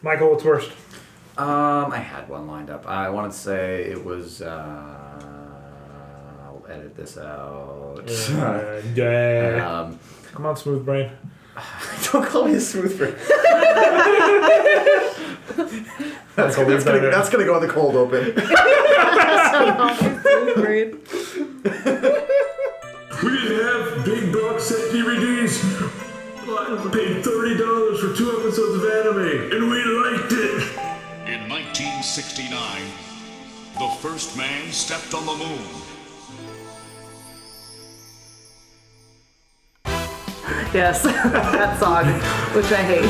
Michael, what's worst? I had one lined up. I wanted to say it was. I'll edit this out. Come on, smooth brain. Don't call me a smooth brain. that's gonna go in the cold open. We didn't have big box set DVDs. But I paid $30 for 2 episodes of anime, and we liked it. In 1969, the first man stepped on the moon. Yes, that song, which I hate.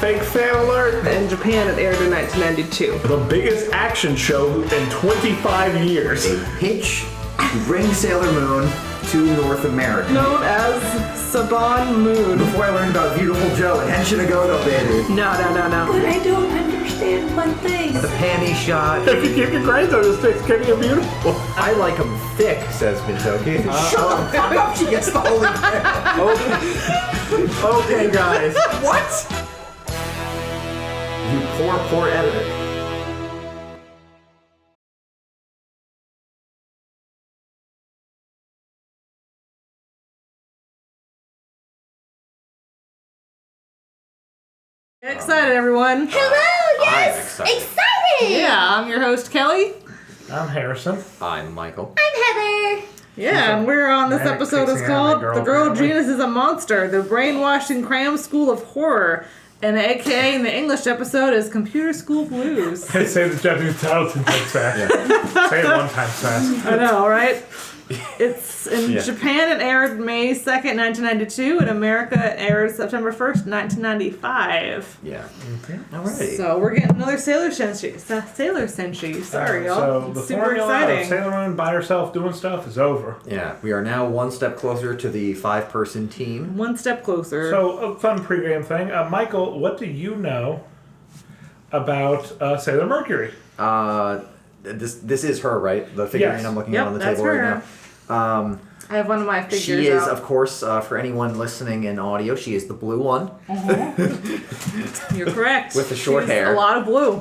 Fake fan alert. In Japan, it aired in 1992. The biggest action show in 25 years. Pitch to bring Sailor Moon to North America. Known as Saban Moon. Before I learned about Beautiful Joe and Henshin Agogo, baby. No. But I don't understand one thing. The panty shot. If you keep your grades on the sticks, can you beautiful? I like them thick, says Mizuki. Shut the fuck up, she gets the holy grail. Okay, guys. What? You poor editor. Get excited, everyone. Hello, yes! I'm excited. Excited! Yeah, I'm your host, Kelly. I'm Harrison. I'm Michael. I'm Heather. Yeah, and we're on this Manic episode is pixie called anime The Girl apparently. Genius is a Monster, the Brainwashing Cram School of Horror. And AKA in the English episode is Computer School Blues. Say the Japanese title 2 times fast. Say it 1 time fast. I know, right? It's in Yeah. Japan. It aired May 2nd, 1992. In America, it aired September 1st, 1995. Yeah. Alrighty. So we're getting another Sailor Senshi. Sorry, y'all. So the Super formula exciting. of Sailor Moon by herself doing stuff is over. Yeah, we are now one step closer to the 5-person team. One step closer. So a fun pregame thing. Michael, what do you know about Sailor Mercury? This is her, right? The figurine Yes. I'm looking Yep, at on the that's table right her. now. I have one of my figures She is, out. of course, for anyone listening in audio, she is the blue one. You're correct. With the short She's hair. A lot of blue.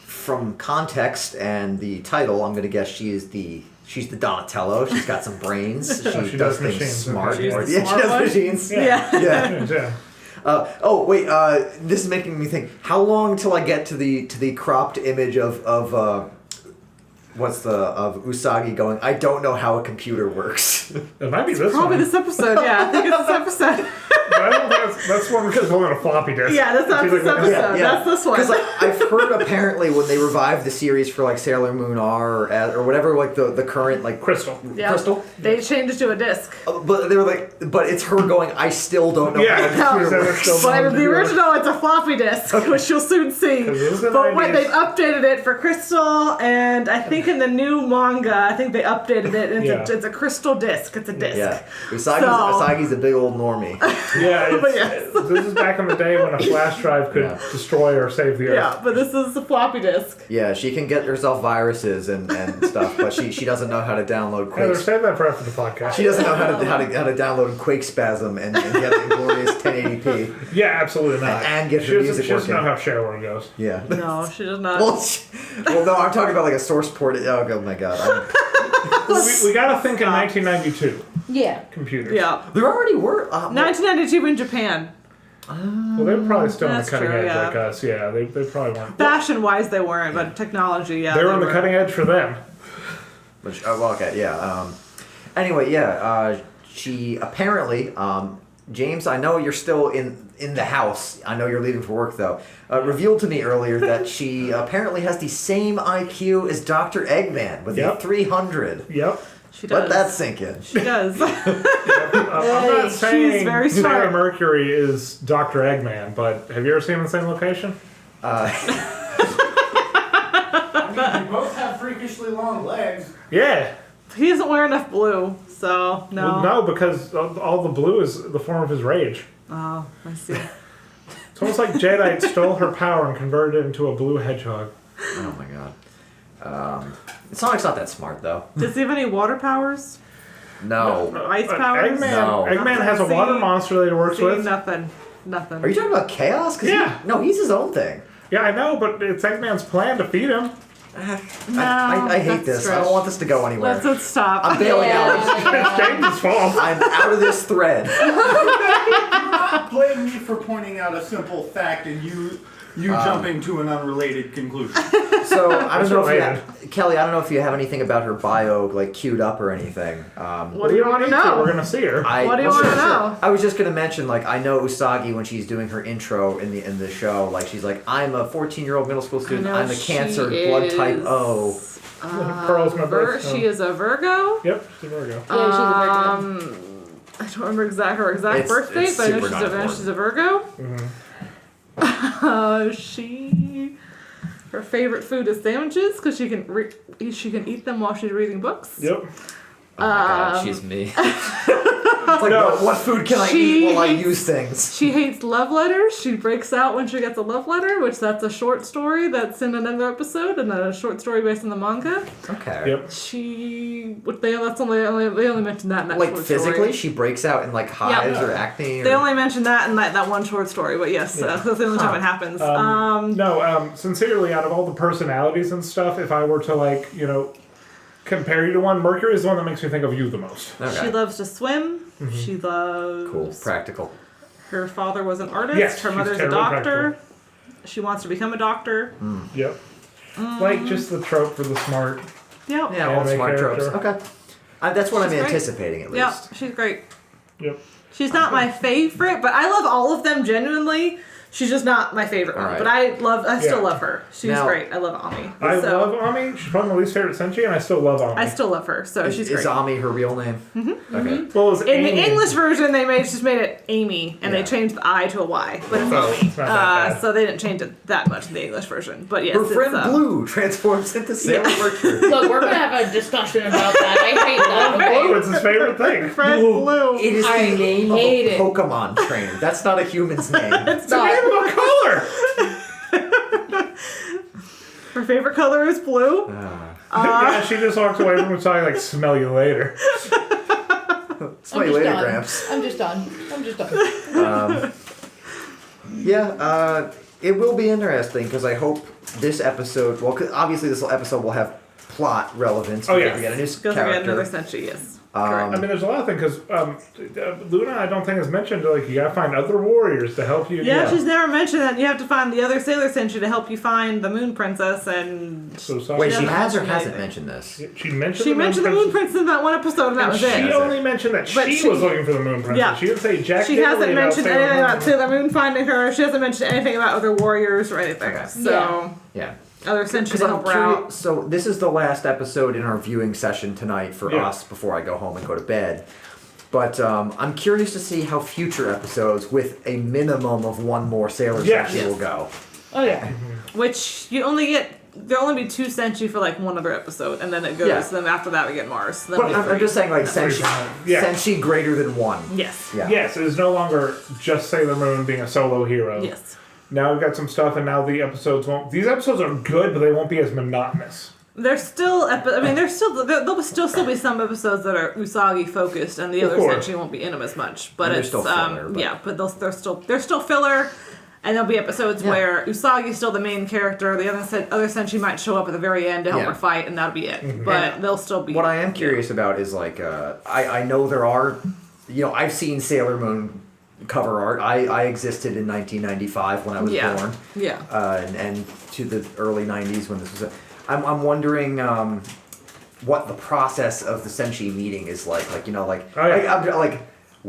From context and the title, I'm gonna guess she's the Donatello. She's got some brains. She, She does does things machines, smart. okay. She's the Yeah, she smart does one? machines. Yeah. Yeah. Yeah. Oh wait, this is making me think. How long till I get to the cropped image of Usagi going? I don't know how a computer works. It might be this Probably one. this episode, yeah. I think it's this episode. But I don't think that's one she's holding a floppy disk. Yeah, that's not She's this like, episode. That's this one. Because I've heard apparently when they revived the series for like Sailor Moon R or whatever, like the current like Crystal. Yeah. Crystal. They changed it to a disc. But they were like, but it's her going. I still don't know Yeah, how a computer so works. it's still But in the original, it's a floppy disk, which you'll soon see. 'Cause it was the But when 90s. they've updated it for Crystal, and I think in the new manga, I think they updated it, and Yeah. it's a crystal disc. It's a disc. Yeah, Usagi's a big old normie. Yeah, But yes. this is back in the day when a flash drive could Yeah. destroy or save the Earth. Yeah, but this is a floppy disk. Yeah, she can get herself viruses and stuff, but she doesn't know how to download Heather, Quake. save that for after the podcast. She doesn't know how to download Quake Spasm and get the glorious 1080p. Yeah, absolutely not. And get she her doesn't, music she doesn't know working. how shareware goes. Yeah. No, she does not. Well, no, I'm talking about like a source port. Oh my god. We gotta think in 1992. Yeah. Computers. Yeah. There already were. 1992 in Japan. Well, they were probably still on the That's cutting true, edge yeah. like us. Yeah, they probably weren't. Fashion-wise, they weren't, but technology, yeah. They were on the cutting edge for them. Which, well, okay, yeah. Anyway, yeah. She apparently, James. I know you're still in the house. I know you're leaving for work though. Revealed to me earlier that she apparently has the same IQ as Dr. Eggman with Yep. a 300. Yep. She does. Let that sink in. She does. I'm not saying very Sailor smart. Mercury is Dr. Eggman, but have you ever seen him in the same location? I mean, they both have freakishly long legs. Yeah. He doesn't wear enough blue, so no. Well, no, because all the blue is the form of his rage. Oh, I see. It's almost like Jadeite stole her power and converted it into a blue hedgehog. Oh my god. Sonic's not that smart though. Does he have any water powers? No. Ice powers? Eggman, No. Eggman has a water monster that he works See, with. nothing. Nothing. Are you talking about Chaos? 'Cause Yeah. No, he's his own thing. Yeah, I know, but it's Eggman's plan to feed him. I hate that's this. I stretch. don't want this to go anywhere. Let's stop. I'm bailing out. It's James' fault. I'm out of this thread. Blame me for pointing out a simple fact and you jumping to an unrelated conclusion. So I don't know if related. Kelly. I don't know if you have anything about her bio like queued up or anything. What do you want to know? We're gonna see her. What do you wanna know? I was just gonna mention, like, I know Usagi when she's doing her intro in the show, like she's like, I'm a 14-year-old middle school student. I'm a Cancer, blood type O. Pearl's my birth. She is a Virgo. Yep, she's a Virgo. Yeah, she's a Virgo. I don't remember her exact It's- birth date, it's but I know super not important. she's a Virgo. Her favorite food is sandwiches because she can eat them while she's reading books. Yep. Oh my god, she's me. It's like, No. what food can I She eat while I hates- use things? She hates love letters. She breaks out when she gets a love letter, which that's a short story that's in another episode and a short story based on the manga. Okay. Yep. They only mentioned that in that Like short physically, story. she breaks out in like hives or acne. Or... They only mentioned that in that one short story, but yes, that's the only time it happens. Sincerely, out of all the personalities and stuff, if I were to compare you to one, Mercury is the one that makes me think of you the most. Okay. She loves to swim. She loves... Cool. Practical. Her father was an artist. Yes, her she's mother's a terribly doctor. practical. She wants to become a doctor. Yep. Like just the trope for the smart. Yep. Yeah, all the Anime smart tropes. character. Okay. That's what She's I'm great. anticipating at Yep. least. She's great. Yep. She's not my favorite, but I love all of them genuinely. She's just not my favorite one. Alright. But I still Yeah. love her. She's Now- great. I love Ami. I So, love Ami. She's probably my least favorite Senshi, and I still love Ami. I still love her. So she's great. Is Ami her real name? Okay. Well, it was In Amy. the English version, they just made it Amy, and Yeah. they changed the I to a Y, but it's Oh, Ami. it's not that bad. So they didn't change it that much in the English version. But yes, Her friend it's, Blue transforms into Sailor Mercury. Look, we're gonna have a discussion about that. I hate that. Blue, Okay. it's his favorite thing. Fred Blue. It is I the name of hate a it. Pokemon trainer. That's not a human's name. It's not. What color? Her favorite color is blue. Yeah, she just walked away from Usagi like, smell you later. Smell you I'm just later, done. Gramps. I'm just done. It will be interesting because I hope this episode. Well, 'cause obviously this episode will have plot relevance. Oh, because yeah. we get a new Because we get character. another century, yes. I mean, there's a lot of things because Luna, I don't think has mentioned like you gotta find other warriors to help you. Yeah, she's never mentioned that you have to find the other Sailor Senshi to help you find the Moon Princess, and So Usagi- Wait, she Yeah. has or hasn't Amazing. mentioned this? She mentioned she mentioned the Moon Princess in that one episode, and that was She it. only mentioned that But she she- was looking for the Moon Princess. Yeah. She didn't say Jack. She Diddley hasn't about mentioned Sailor anything about Moon. Sailor Moon finding her. She hasn't mentioned anything about other warriors or anything. Okay. So, Yeah. other Senshi Because to I'm help her out. curious. So this is the last episode in our viewing session tonight for Yeah. us before I go home and go to bed. But I'm curious to see how future episodes with a minimum of one more Sailor Yes. Senshi will go. Oh yeah. Which you only get. There'll only be 2 Senshi for like one other episode, and then it goes. Yeah. Then after that, we get Mars. Then But we I'm three. just saying, like, pretty Senshi, fine. Yeah. Senshi greater than one. Yes. Yeah. Yes, it is no longer just Sailor Moon being a solo hero. Yes. Now we've got some stuff, and now the episodes won't. These episodes are good, but they won't be as monotonous. There's still. There's still. There'll still be some episodes that are Usagi focused, and the Of other course. Senshi won't be in them as much. But And they're it's still filler, but- yeah. But they're still filler. And there'll be episodes Yeah. where Usagi's still the main character. The other Senshi might show up at the very end to help Yeah. her fight, and that'll be it. But they'll still be. What I am curious about is, like, I know there are, I've seen Sailor Moon cover art. I existed in 1995 when I was born. Yeah. And to the early 90s when this was. I'm wondering what the process of the Senshi meeting is like. Like, Oh, yeah.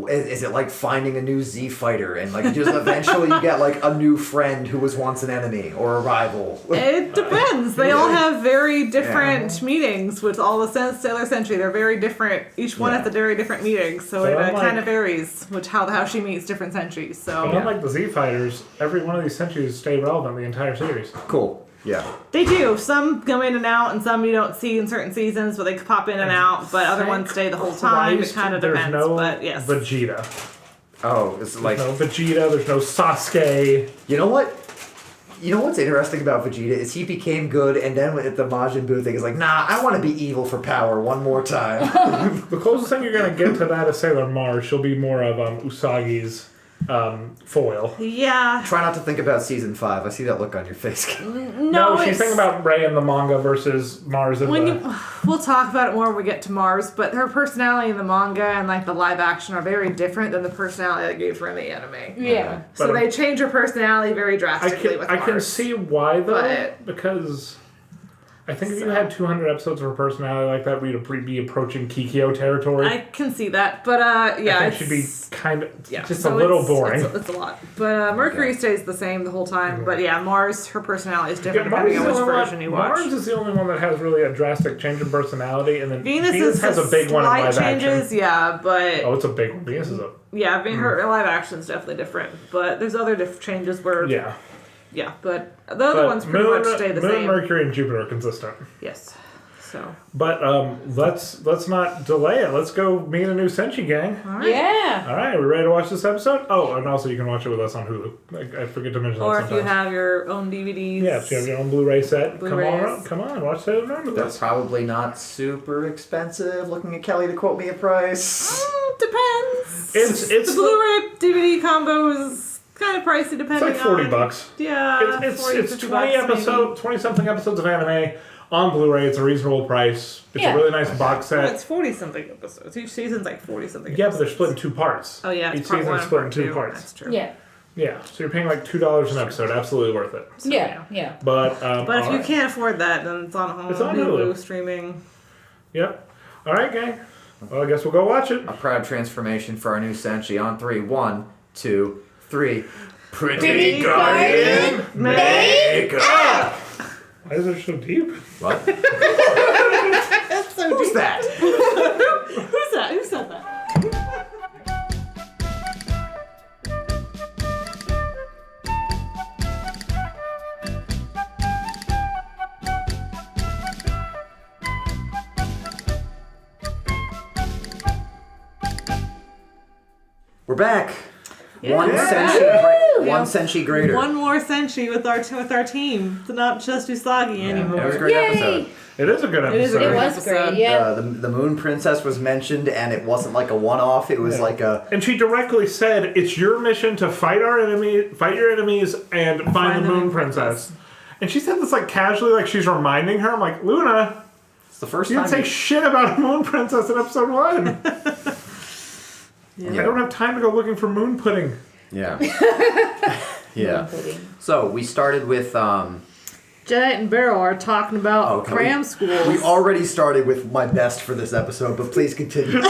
is it like finding a new Z fighter and like just eventually you get like a new friend who was once an enemy or a rival? It depends. They all have very different meetings with all the Sailor Senshi. They're very different. Each one Yeah. has a very different meeting, so So it unlike- kind of varies with how she meets different Senshis. But So unlike the Z Fighters, every one of these Senshis stay relevant the entire series. Cool. Yeah. they do. Some come in and out, and some you don't see in certain seasons, but they pop in and out. But other ones stay the whole time. It Christ, kind of there's depends. no But yes, Vegeta. Oh, it's like, There's no Vegeta. There's no Sasuke. you know what? You know what's interesting about Vegeta is he became good, and then at the Majin Buu thing, he's like, nah, I want to be evil for power one more time. The closest thing you're gonna get to that is Sailor Mars. She'll be more of Usagi's foil. Yeah. Try not to think about season 5. I see that look on your face. No, she's it's, thinking about Rey in the manga versus Mars in we'll talk about it more when we get to Mars, but her personality in the manga and like the live action are very different than the personality they gave her in the anime. Yeah. So they change her personality very drastically with I Mars. can see why though, But- because I think if you had 200 episodes of her personality like that, we'd be approaching Kikyo territory. I can see that, but yeah, I think she'd be kind of just so a little it's- boring. It's a lot, but Mercury stays the same the whole time. But yeah, Mars, her personality is different Mars depending on is which the only version you watch. Mars is the only one that has really a drastic change in personality, and then Venus has a big one in slight live changes, action. yeah, but Oh, it's a big one. Venus is a yeah, her live action is definitely different. But there's other changes where yeah. but the other ones pretty much stay the Moon, same. Mercury, and Jupiter are consistent. Yes, so But let's not delay it. Let's go meet a new Senshi gang. Yeah. All right, are we ready to watch this episode? Oh, and also you can watch it with us on Hulu. I forget to mention or that if sometimes. you have your own DVDs. Yeah, if you have your own Blu-ray set, Blu-rays. come on, watch Sailor Moon with That's us. probably not super expensive. Looking at Kelly to quote me a price. Depends. It's the Blu-ray DVD combo is kind of pricey It's depending like $40. on. Yeah, It's 40, 50 bucks, 20 something episodes of anime on Blu-ray. It's a reasonable price. It's Yeah. a really nice box maybe. set. It's 40 something episodes. Each season's like 40 something. Yeah, but they're episodes. split in 2 parts. Oh yeah, Each it's part season one is and split in part 2 two. parts. That's true. Yeah. Yeah, so you're paying like $2 an episode. Absolutely worth it. Yeah. Yeah. But But if you can't afford that, then it's on home. It's on Hulu Hulu. streaming. Yep. All right, gang. Well, I guess we'll go watch it. A proud transformation for our new Senshi on 3. 1, 2, 3. Pretty Guardian Makeup! Why is it so deep? What? That's so Who's that? Who's that? Who said that? We're back. Yeah. One Yeah. Senshi, Yeah. one Senshi greater. One more Senshi with our team. It's not just Usagi anymore. It was a great episode. It is a good episode. It is a It great was episode. great. Yeah. The Moon Princess was mentioned, and it wasn't like a one-off. It was like a. And she directly said, "It's your mission to fight your enemies, and find the Moon Princess." And she said this like casually, like she's reminding her. I'm like, Luna, It's the first you time. didn't say shit about a Moon Princess in episode 1. I don't have time to go looking for moon pudding. Yeah. Yeah. So we started with. Janet and Beryl are talking about Okay. cram schools. We already started with my best for this episode, but please continue.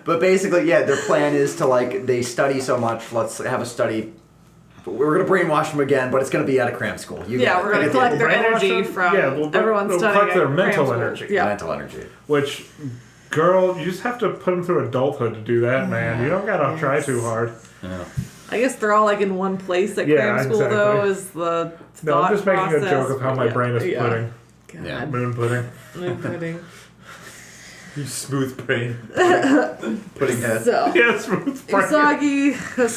But basically, yeah, their plan is to like they study so much. Let's have a study. We're gonna brainwash them again, but it's gonna be at a cram school. You Yeah, get it. we're gonna Get the- collect their Brainwash energy them? from Yeah, we'll everyone we'll studying collect their at cram mental school. energy. Yeah. mental energy. Which, girl, you just have to put them through adulthood to do that, man. You don't gotta try too hard. I guess they're all like in one place at Yeah, cram school, exactly. though. Is the No, thought I'm just making a process. joke of how my brain is Yeah. pudding. God. Yeah. Moon pudding. Moon pudding. You smooth brain. Pudding head. So. Yeah, smooth brain. Usagi goes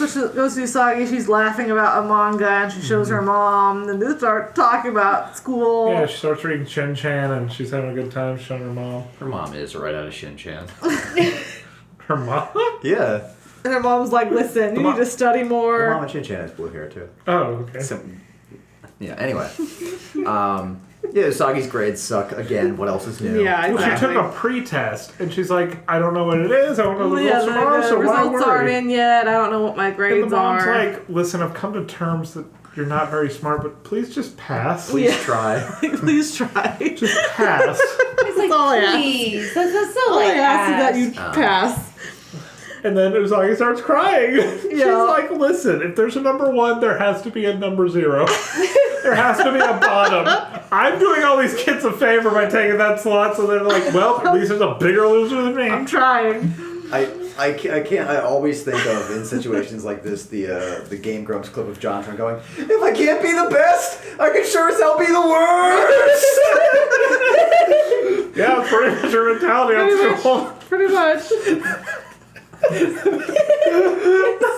to Usagi. She's laughing about a manga, and she shows her mom. And they start talking about school. Yeah, she starts reading Shin Chan and she's having a good time showing her mom. Her mom is right out of Shin Chan. Her mom? Yeah. And her mom's like, "Listen, you need to study Her mom more." and Shin Chan has blue hair too. Oh, okay. So, yeah. Anyway. Yeah, Usagi's grades suck again. What else is new? Yeah, Well, she exactly. took a pre-test and she's like, I don't know what it is. I don't know the Yeah, results tomorrow, the so why results aren't worry? in yet. I don't know what my And grades the mom's are. like, listen, I've come to terms that you're not very smart, but please just pass. Please Yeah. try. Please try. Just pass. It's like, all I ask. please. That's so All I like ask is that you ask. pass. And then Usagi starts crying. She's Yeah. like, listen, if there's a number 1, there has to be a number 0. There has to be a bottom. I'm doing all these kids a favor by taking that slot, so they're like, well, at least there's a bigger loser than me. I'm trying. I can't. I always think of in situations like this the Game Grumps clip of John going, "If I can't be the best, I can sure as hell be the worst." Yeah, it's pretty much her mentality on school. Pretty much.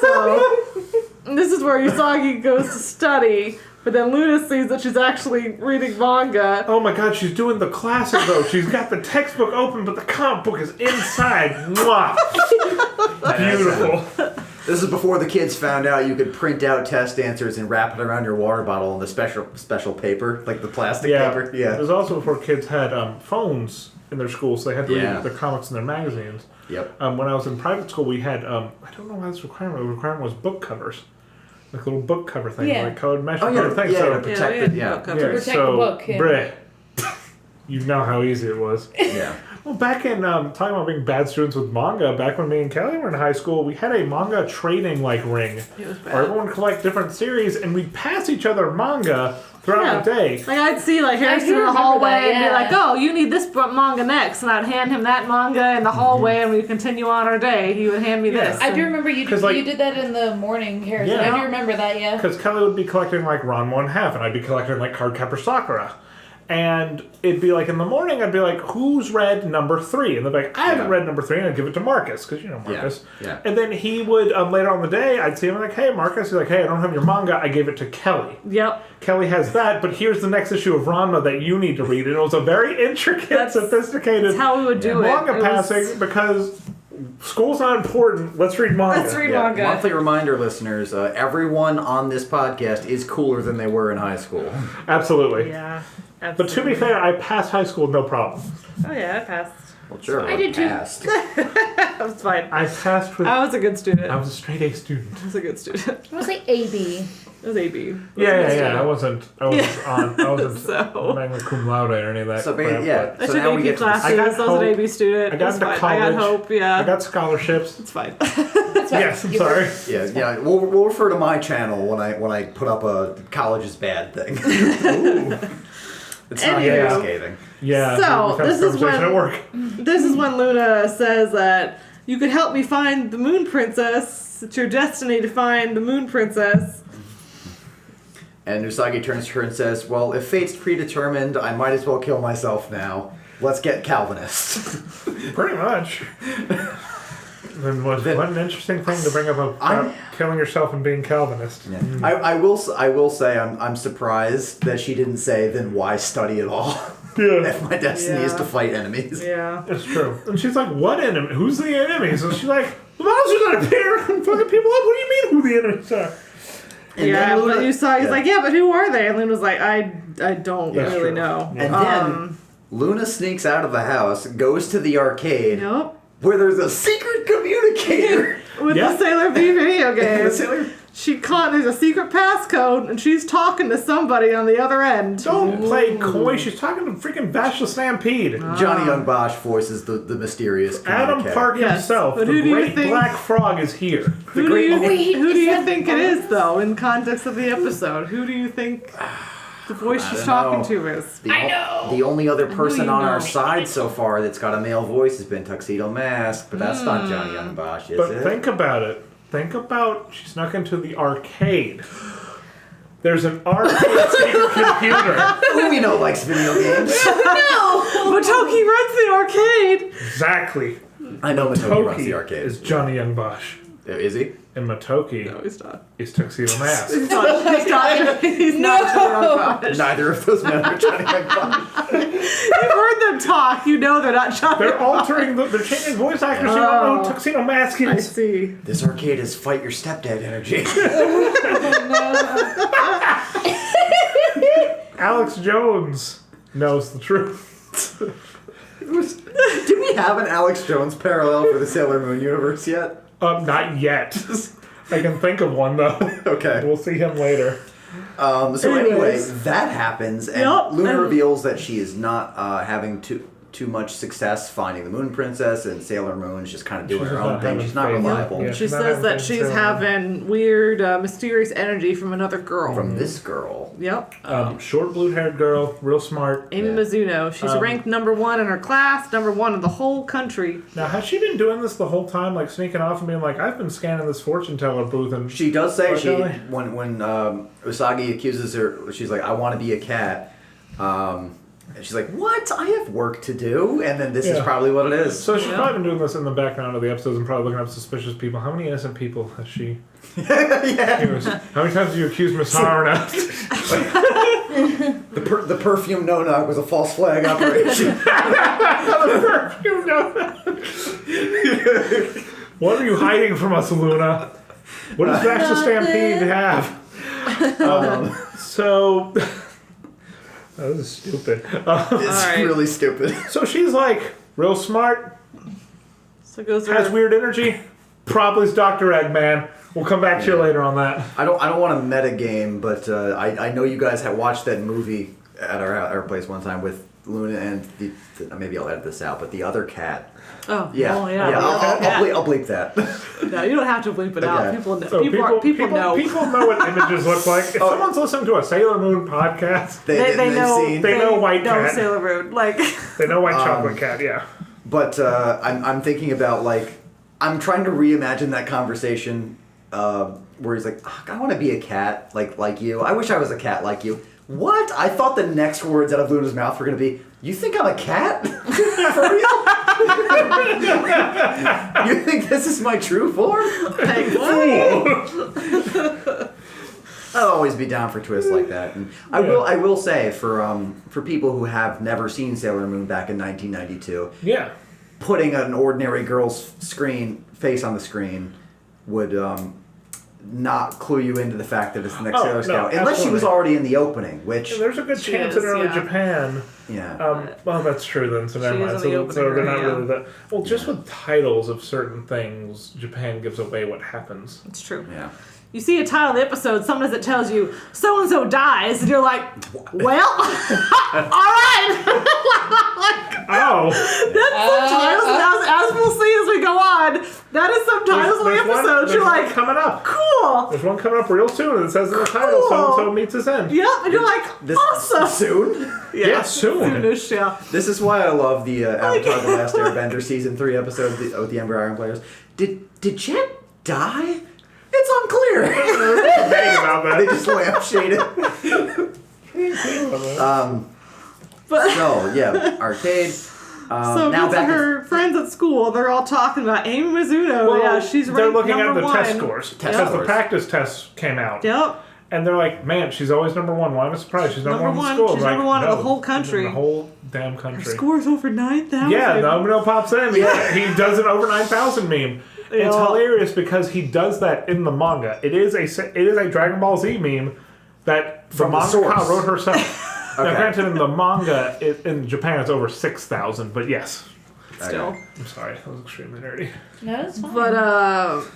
So, this is where Usagi goes to study, but then Luna sees that she's actually reading manga. Oh my god, she's doing the classic though. She's got the textbook open, but the comic book is inside. Mwah. Beautiful. This is before the kids found out you could print out test answers and wrap it around your water bottle in the special paper, like the plastic paper. It was also before kids had phones in their schools, so they had to read their comics and their magazines. Yep. When I was in private school, we had, I don't know why this requirement, the requirement was book covers. Like little book cover thing, like colored mesh cover thing. To protect it, book To protect the book, Bleh. You know how easy it was. Yeah. Well, back in talking about being bad students with manga, back when me and Kelly were in high school, we had a manga trading ring. It was bad. Where everyone would collect different series, and we'd pass each other manga throughout the day. Like I'd see Harrison in the hallway and be like, "Oh, you need this manga next," and I'd hand him that manga in the hallway, and we'd continue on our day. He would hand me this. I do remember you did, like, you did that in the morning, Harrison. Yeah. I do remember that, yeah. Because Kelly would be collecting Ranma 1/2, and I'd be collecting Cardcaptor Sakura. And it'd be in the morning, I'd be like, who's read number 3? And they'd be like, I haven't read number 3, and I'd give it to Marcus, because you know Marcus. Yeah. And then he would, later on in the day, I'd see him like, hey, Marcus. He's like, hey, I don't have your manga. I gave it to Kelly. Yep. Kelly has that, but here's the next issue of Ranma that you need to read. And it was a very intricate, sophisticated That's how we would do manga it. passing, because school's not important. Let's read manga. Let's read Yeah. manga. Monthly reminder, listeners, everyone on this podcast is cooler than they were in high school. Absolutely. Yeah. But to be fair, I passed high school with no problem. Oh yeah, I passed. Well, sure. I did too. Passed. That was fine. I passed with... I was a good student. I was a straight A student. I was a good student. I was like AB. It was AB. Yeah. I wasn't So- magna cum laude or any of that. So, crap, yeah. I So took now we AP get to classes. I got I was an hope. AB student. I got It's into fine. college. I got hope. Yeah. I got scholarships. It's fine. Yes, I'm sorry. Yeah. We'll refer to my channel when I put up a college is bad thing. It's not Anywho. scathing. Yeah. So, we've had this is conversation when- at work. This is when Luna says that you could help me find the Moon Princess. It's your destiny to find the Moon Princess. And Usagi turns to her and says, well, if fate's predetermined, I might as well kill myself now. Let's get Calvinist. Pretty much. Then what an interesting thing to bring up about killing yourself and being Calvinist. Yeah. I will say I'm surprised that she didn't say, then why study at all? Yeah. If my destiny is Yeah. to fight enemies. Yeah. It's true. And she's like, what enemy? Who's the enemies? And she's like, the monsters that appear and fucking people up. What do you mean who the enemies are? And Yeah, then Luna- but you saw, he's yeah. like, yeah, but who are they? And Luna was like, I don't Yeah, really true. know. And then Luna sneaks out of the house, goes to the arcade, Nope. where there's a secret communicator. With Yeah. the Sailor V video game. The sailor- There's a secret passcode, and she's talking to somebody on the other end. Don't play coy. She's talking to freaking Vash the Stampede. Johnny Young Bosch voices the mysterious Adam communicator. Park Yes, himself, but the who do you great think- black frog, is here. Who do you Wait, who do is you that think it Bart? is, though, in context of the episode? Who do you think the voice she's talking know. to is? The only other person you on know. our side so far that's got a male voice has been Tuxedo Mask, but that's not Johnny Young Bosch, is But it? think about it. Think about she snuck into the arcade. There's an arcade secret computer. Who we know likes video games. Motoki runs the arcade! Exactly. I know Matoki runs the Toki arcade. is Johnny Young Bosch. Is he? And Matoki No, he's not. is Tuxedo Mask. He's not Johnny. Neither of those men are Johnny Young Bosch. You've heard them talk. You know they're not Johnny. They're altering, they're changing voice actors. You don't know who Tuxedo Mask I is. see. This arcade is fight your stepdad energy. Alex Jones knows the truth. Do we have an Alex Jones parallel for the Sailor Moon universe yet? Not yet. I can think of one though. Okay. We'll see him later. So anyway, Anyways. that happens, and Yup, Luna and- reveals that she is not having too much success finding the Moon Princess, and Sailor Moon is just kind of doing her own thing. She's not reliable. Yeah. She Not says that anything she's to- having weird, mysterious energy from another girl. From this girl. Yep. Short blue-haired girl, real smart. Amy Yeah. Mizuno. She's ranked number 1 in her class, number 1 in the whole country. Now, has she been doing this the whole time, like sneaking off and being like, "I've been scanning this fortune teller booth," and She does say Okay. when Usagi accuses her, she's like, "I want to be a cat." And she's like, "What? I have work to do." And then this is Yeah. probably what it is. so she's probably been doing this in the background of the episodes and probably looking up suspicious people. How many innocent people has she? How many times have you accused Miss Harna? The perfume no-knock was a false flag operation. What are you hiding from us, Luna? What does Master Stampede have? So... That was stupid. It's really stupid. So she's like, real smart, So it goes has weird energy. Probably is Dr. Eggman. We'll come back to you later on that. I don't want to meta game, but I know you guys have watched that movie at our place one time with Luna and maybe I'll edit this out, but the other cat. Oh, Yeah, oh, yeah. I'll bleep that. No, you don't have to bleep it out. Okay. People know. So People know. People know what images look like. If someone's listening to a Sailor Moon podcast, They know. They know White know Cat. Sailor Moon. Like, they know White Chocolate Cat. Yeah. But I'm thinking about I'm trying to reimagine that conversation where he's like, I want to be a cat like you. I wish I was a cat like you. What? I thought the next words out of Luna's mouth were going to be, you think I'm a cat? For real? You think this is my true form? like what? I'll always be down for twists like that. And I will say for people who have never seen Sailor Moon back in 1992, Yeah. putting an ordinary girl's face on the screen would not clue you into the fact that it's the next Oh, Sailor no, Scout, unless she was absolutely. already in the opening, which There's a good She chance is, in early yeah. Japan. yeah. Well, that's true then. So never She is mind. in the opening, So they're not yeah. really that. Well, just with titles of certain things, Japan gives away what happens. It's true. Yeah. You see a title of the episode, sometimes it tells you so and so dies, and you're like, well, all right. Oh, That's some titles, as we'll see as we go on. That is some titles of the episodes. You're like, coming up. cool. There's one coming up real soon, and it says in the title, so and so meets his end. Yep, and you're like, This awesome. soon. Yeah, soon. Soonish, yeah. This is why I love the Avatar: The Last Airbender season 3 episode with the Ember Iron players. Did Jet die? It's unclear. Debating about They that. just lampshade it. But So yeah, arcade. so now gets back to- her friends at school. They're all talking about Amy Mizuno. Well, yeah, she's they're ranked looking at number the one. test scores. Test Because the scores. practice tests came out. Yep. And they're like, man, she's always number one. Why am I surprised? She's number one in the school. She's I'm number like, one in no, the whole country. In the whole damn country. Scores over 9,000. Yeah, Domino pops in. Yeah, he does an over 9,000 meme. It's Yeah. hilarious because he does that in the manga. It is a Dragon Ball Z meme that the From the mangaka source. wrote herself. Now, Okay. granted, in the manga, in Japan, it's over 6,000. But yes, Still. I'm sorry, that was extremely nerdy. No, it's fine. But,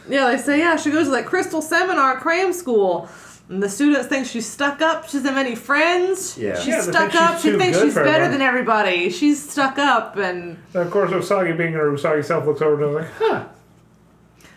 yeah, they say, yeah, she goes to that crystal seminar at cram school. And the students think she's stuck up. She doesn't have any friends. Yeah. She's Yeah, they stuck think up. she's She too thinks good she's for better everyone. than everybody. She's stuck up, and And of course, Usagi, being her Usagi self, looks over and is like, huh.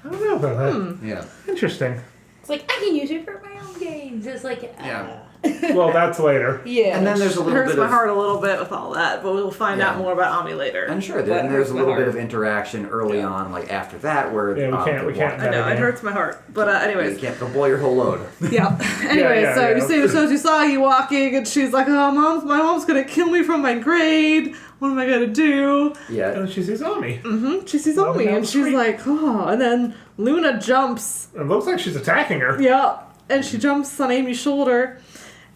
I don't know about that. Yeah. Interesting. It's like, I can use it for my own games. It's like, Yeah. Well, that's later. yeah. And then there's a little hurts bit my of heart a little bit with all that. But we'll find out Yeah. more about Ami later. and sure, But then it there's hurts a my little bit heart. of interaction early on, like after that, where Yeah, we can't- they're we can't- walking- I know, it Again. hurts my heart. But You anyways, can't go blow your whole load. yeah. Anyway, yeah, so yeah. you see Usagi walking, and she's like, "Oh, my mom's gonna kill me from my grade. What am I gonna do?" Yeah. And she sees Ami. She sees Walking Ami, down and the she's street. like, "Oh," and then Luna jumps. It looks like she's attacking her. Yeah, and she jumps on Amy's shoulder.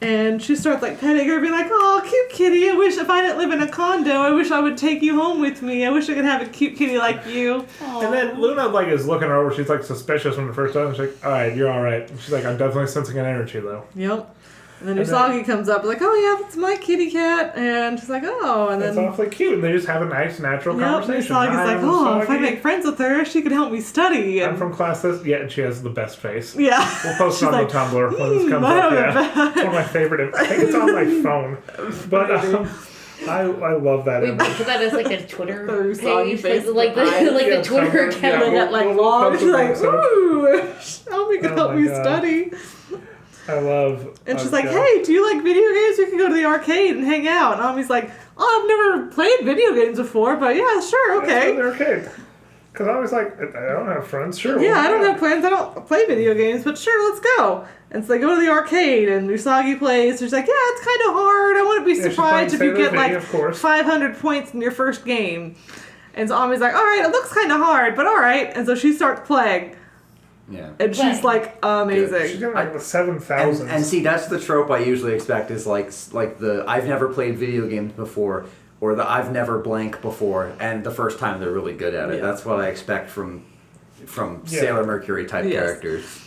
And she starts like petting her, being like, "Oh, cute kitty! I wish if I didn't live in a condo, I wish I would take you home with me. I wish I could have a cute kitty like you." And then Luna like is looking her over. She's like suspicious when the first time. She's like, "All right, you're all right." And she's like, "I'm definitely sensing an energy though." Yep. And then And Usagi comes up like, "Oh yeah, that's my kitty cat," and she's like, "Oh," and That's then awfully cute. And they just have a nice, natural yep, conversation. Usagi's Hi, like, I'm "Oh, if I Usagi. make friends with her, she could help me study." I'm And from class this." Yeah, and she has the best face. yeah, We'll post She's it on like, the Tumblr when this comes I up. don't Yeah, know. it's one of my favorite. I think it's on my phone. But I love that Wait, image. but that is like a Twitter The Usagi page, face like the with the eyes. like Yeah, the Twitter Tumblr, account. yeah. and that like We'll long, post she's it like, on some- "Ooh, Ami can Oh help my me God. study." I love. And she's oh, like, God. "Hey, do you like video games? We can go to the arcade and hang out." And Ami's like, "Oh, I've never played video games before, but yeah, sure, okay." They're okay. Because I was like, I don't have friends. Sure. Yeah, we'll I don't go. have plans. I don't play video games, but sure, let's go. And so they go to the arcade, and Usagi plays. She's like, "Yeah, it's kind of hard. I wouldn't be she's surprised if playing you get Sailor V, like of course. 500 points in your first game." And so Ami's like, "All right, it looks kind of hard, but all right." And so she starts playing, Yeah. and she's Playing. like, She's amazing. getting like 7,000. And see, that's the trope I usually expect is like the I've never played video games before, or the I've never blank before, and the first time they're really good at it. Yeah. That's what I expect from from Sailor Mercury type characters.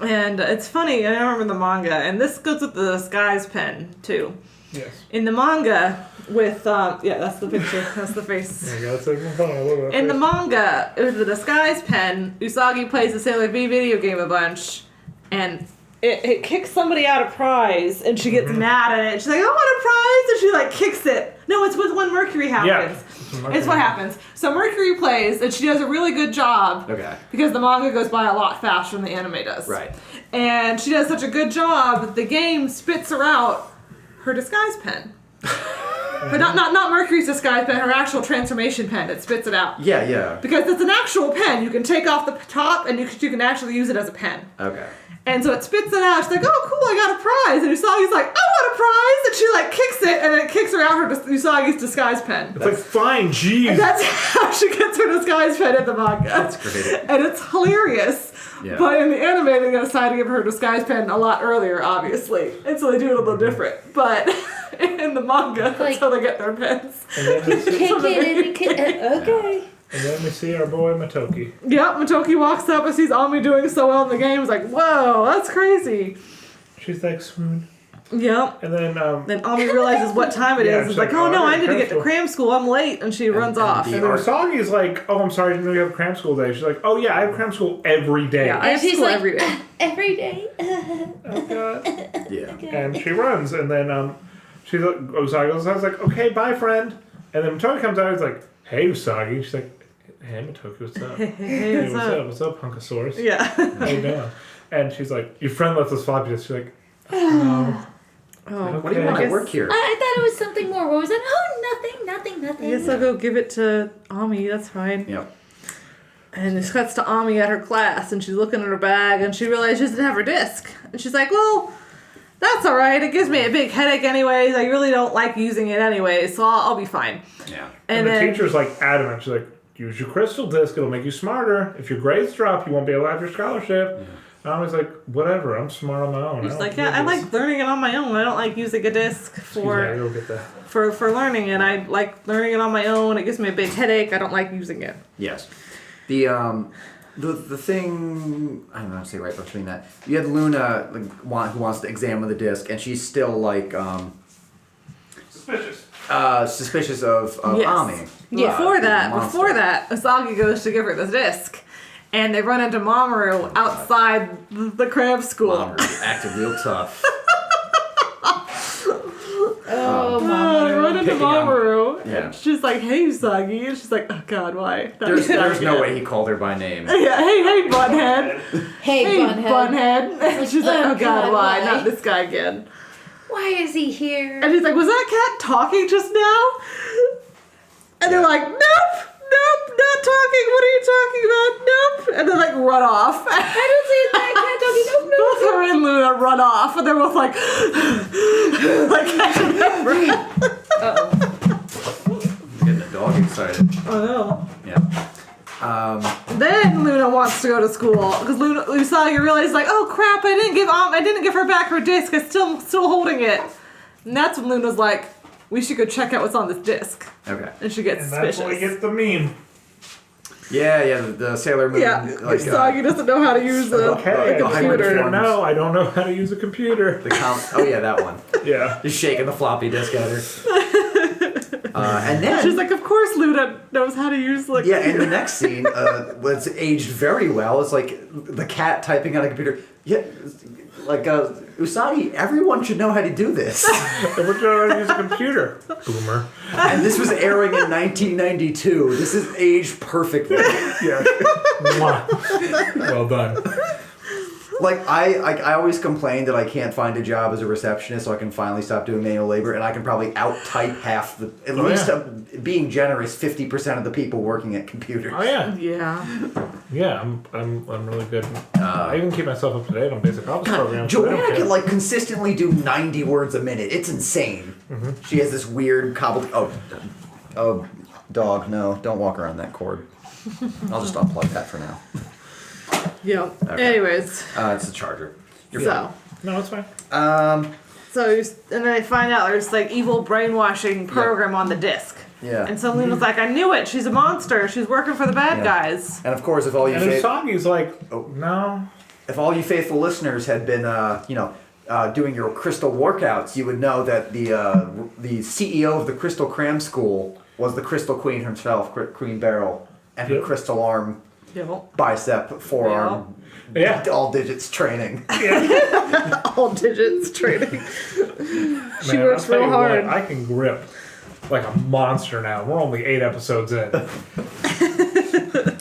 And it's funny, I remember the manga, and this goes with the disguise pen, too. Yes. In the manga, with, that's the picture, that's the face. There you go, that's like my phone. I love that In the face. manga, with the disguise pen, Usagi plays the Sailor V video game a bunch, and it kicks somebody out a prize, and she gets mad at it. She's like, I want a prize, and she like kicks it. No, it's when Mercury happens. It's what happens. So Mercury plays, and she does a really good job. Okay. Because the manga goes by a lot faster than the anime does. Right. And she does such a good job that the game spits her out her disguise pen. But not Mercury's disguise pen, her actual transformation pen. It spits it out. Yeah. Because it's an actual pen. You can take off the top, and you can actually use it as a pen. Okay. And so it spits it out. She's like, oh, cool, I got a prize. And Usagi's like, I want a prize. And she, like, kicks it, and then it kicks her out her Usagi's disguise pen. It's like, fine, jeez. And that's how she gets her disguise pen in the manga. That's great. And it's hilarious. Yeah. But in the anime, they decided to give her disguise pen a lot earlier, obviously. And so they do it a little different. But in the manga, that's how they get their pens. And then we see, Kick it and okay. and then we see our boy Matoki. Yep, Matoki walks up and sees Ami doing so well in the game. He's like, whoa, that's crazy. She's like, swoon. Yep. And then Ami realizes what time it is. Yeah, It's she's like, like, oh no, I I need to got get to cram school. I'm late. And she runs off. the- And then Usagi's like, oh, I'm sorry, I didn't know you have cram school day. She's like, oh yeah, I have cram school every day. Yeah, I have she's school like, every day. Every day. Oh god. Yeah. And she runs, and then she's like, Usagi goes, I was like, okay, bye, friend. And then Matoki comes out, and he's like, hey, Usagi. She's like, hey, Matoki, what's up? Hey, what's up? What's up, Hunkosaurus? Yeah. How you doing? And she's like, your friend left us floppy disk. She's like, oh. Oh, What do you want at work here? I thought it was something more. What was it? Oh, nothing. I guess I'll go give it to Ami. That's fine. Yep. And this cuts to Ami at her class, and she's looking at her bag, and she realizes she doesn't have her disc. And she's like, well, that's all right. It gives me a big headache anyways. I really don't like using it anyways, so I'll be fine. Yeah. And the then, teacher's like adamant. She's like, use your crystal disc. It'll make you smarter. If your grades drop, you won't be able to have your scholarship. Yeah. And I was like, whatever. I'm smart on my own. she's I like, don't yeah, I need this." like learning it on my own. I don't like using a disc Excuse me, I go get that. for learning it. I like learning it on my own. It gives me a big headache. I don't like using it. Yes. The thing I don't know how to say right between that. You had Luna who wants to examine the disc, and she's still like suspicious of Yes. Ami. Before the monster. that, Usagi goes to give her this disc, and they run into Mamoru outside the crab school. Mamoru acted real tough. Oh, They Mama. run into Picking on- Mamoru, yeah. and she's like, "Hey, Usagi," and she's like, "Oh God, why?" There's no way he called her by name. Yeah, hey, bunhead. Hey, Hey, bunhead. And she's like, Oh, "Oh God, God, why? why?" Not this guy again." Why is he here? And he's like, "Was that cat talking just now?" And they're like, "Nope, not talking. What are you talking about? Nope." And they like run off. I don't see that cat talking. No. Both her and Luna run off, and they're both like, like catching their breath. Getting the dog excited. Oh no. Yeah. Then Luna wants to go to school because Usagi realizes like, oh crap, I didn't give her back her disc. I'm still holding it. And that's when Luna's like, we should go check out what's on this disc. Okay. And she gets And that's suspicious. when we get the meme. Yeah. The Sailor Moon. Yeah, Usagi doesn't know how to use a Okay, computer. hybrid no, I don't know how to use a computer. Oh yeah, that one. Yeah. Just shaking the floppy disk at her. And then She's like, of course Luna knows how to use like. yeah, and the next scene was aged very well. It's like the cat typing on a computer. Yeah, like Usagi, everyone should know how to do this. And we're trying to use a computer. Boomer. And this was airing in 1992. This is aged perfectly. Yeah. Mwah. Well done. Like I always complain that I can't find a job as a receptionist, so I can finally stop doing manual labor, and I can probably out type half the, at least being generous, 50% of the people working at computers. Oh yeah. Yeah. Yeah, I'm really good. I even keep myself up to date on basic office programs. so I don't Joanna care. can like consistently do 90 words a minute. It's insane. Mm-hmm. She has this weird cobbled. Oh, dog! No, don't walk around that cord. I'll just unplug that for now. Yeah. Okay. Anyways, It's a charger. You're so. No, it's fine. So, and then they find out there's like evil brainwashing program on the disc. Yeah. And Selena's like, I knew it. She's a monster. She's working for the bad guys. And of course, if all you And Usagi's like, no. if all you faithful listeners had been, doing your crystal workouts, you would know that the CEO of the Crystal Cram School was the Crystal Queen herself, Queen Beryl, and her crystal arm, bicep, forearm, all digits training. All digits training. She Man, works I'll tell real you hard. what, I can grip like a monster now. We're only 8 episodes in.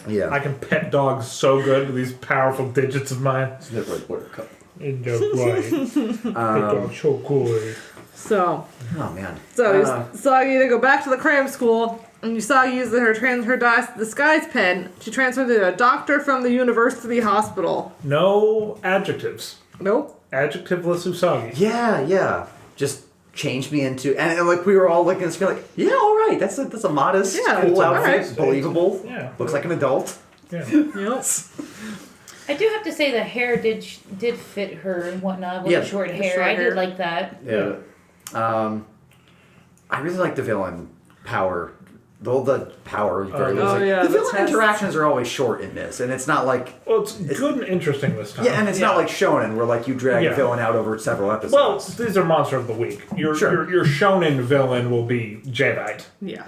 Yeah. I can pet dogs so good with these powerful digits of mine. Snip like buttercup. In the way. Pet dog so good. So, Oh man. Usagi, they go back to the cram school, and Usagi uses her disguise pen. She transfers into a doctor from the university hospital. No adjectives. Nope. Adjectiveless Usagi. Yeah. Just changed me into, and like we were all looking at this, like, yeah, all right, that's a modest, cool it's outfit, alright. believable. Yeah. Looks like an adult. Yeah. Yep. I do have to say the hair did fit her and whatnot with the short hair. I did like that. Yeah. I really like the villain power. The power. The the villain test. interactions are always short in this, and it's not like. Well, it's good and interesting this time. Yeah, and it's not like shonen where like you drag a villain out over several episodes. Well, these are Monster of the Week. Your shonen villain will be Jadeite. Yeah.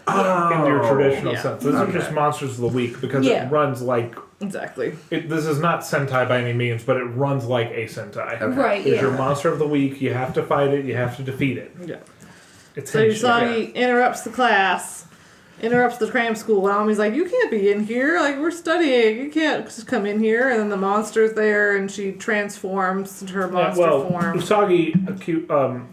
In your traditional Yeah. sense. These are just Monsters of the Week because it runs like... Exactly. This is not Sentai by any means, but it runs like a Sentai. Okay. Right, It's your Monster of the Week. You have to fight it. You have to defeat it. Yeah. It's So Usagi interrupts the class, interrupts the cram school, and Ami's like, you can't be in here. Like, we're studying. You can't just come in here. And then the monster's there, and she transforms into her monster form. Usagi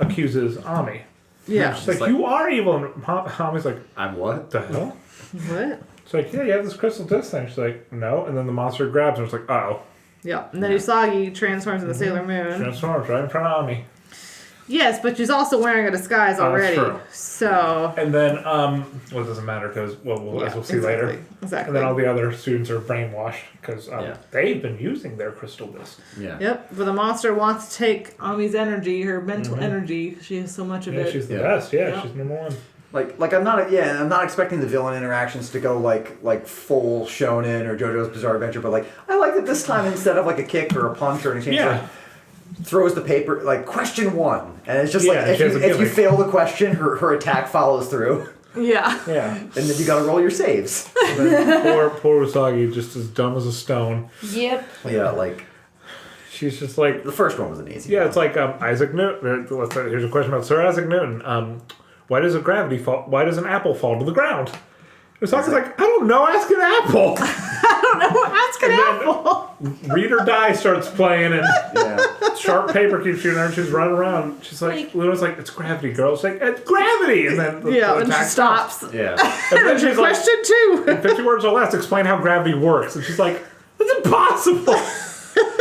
accuses Ami. Yeah. She's like, you are evil. And Ami's like, I'm what? the hell? What? She's like, yeah, you have this crystal disc thing. She's like, no. And then the monster grabs her. It's like, uh-oh. Yeah. And then Usagi transforms into Sailor Moon. Transforms right in front of Ami. Yes, but she's also wearing a disguise already. True. So. And then, well, it doesn't matter because, as we'll see later. Exactly. And then all the other students are brainwashed because they've been using their crystal disc. Yeah. Yep, but the monster wants to take Ami's energy, her mental energy. She has so much of it. She's the best. Yeah, she's number one. Like I'm not expecting the villain interactions to go like full shonen or JoJo's Bizarre Adventure, but like I like that this time instead of like a kick or a punch or anything, she like throws the paper like question 1, and it's just like if you fail the question, her attack follows through. Yeah. Yeah. And then you gotta roll your saves. And then poor Usagi, just as dumb as a stone. Yep. Yeah, like she's just like the first one was an easy. Yeah, one. it's like Isaac Newton. Here's a question about Sir Isaac Newton. Why does Why does an apple fall to the ground? Usagi's like, I don't know. Ask an apple. I don't know. Ask an apple. Read or Die starts playing, and sharp paper keeps shooting her, and she's running around. She's like, Luna's like, it's gravity, girl. She's like, it's gravity, and then the and she attack stops. Yeah. And then she's like, question 2. in 50 words or less, explain how gravity works. And she's like, that's impossible.